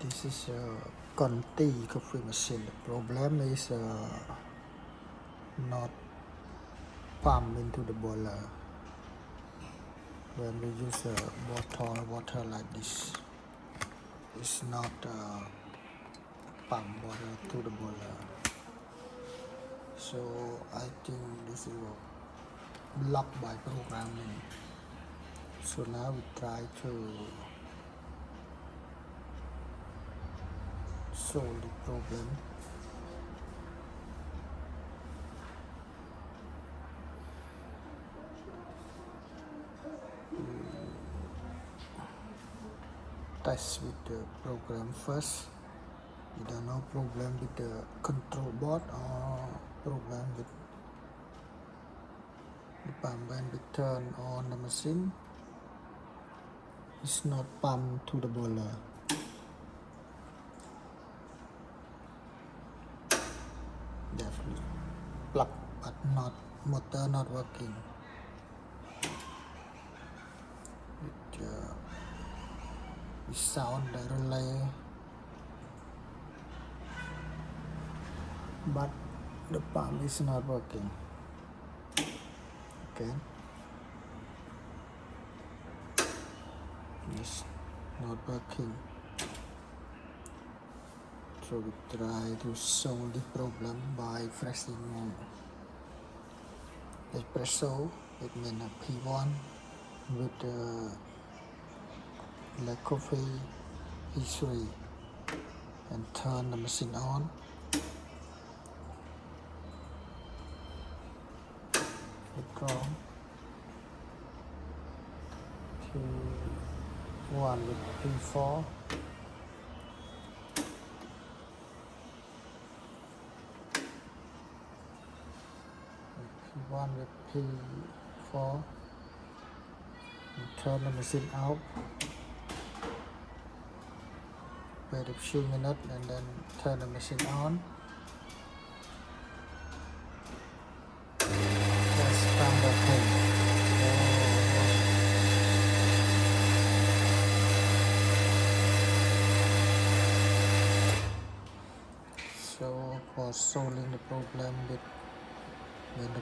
This is a Conti coffee machine. The problem is not pump into the boiler. When we use a bottle water like this, it's not pump water to the boiler. So I think this is blocked by programming. So now we try to solve the problem. Test with the program first. Either no problem with the control board or problem with the pump. When we turn on the machine, it's not pumped to the boiler. Definitely plug, but not motor not working. It sound the relay, but the pump is not working. Okay, it's not working. So we try to solve the problem by pressing espresso. It means a P1 with like coffee P3 and turn the machine on. Withdraw P1 with P4. P1 with P4 and turn the machine out. Wait a few minutes and then turn the machine on. That's standard thing. So for solving the problem with when the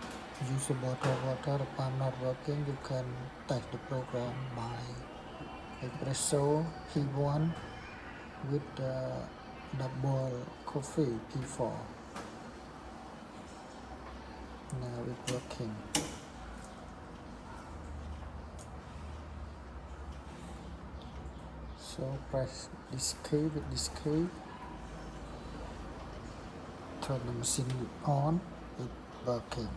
use of bottle water, the pump not working, you can test the program by espresso P1 with double coffee P4. Now it's working. So press this key with this key, turn the machine on, it's working.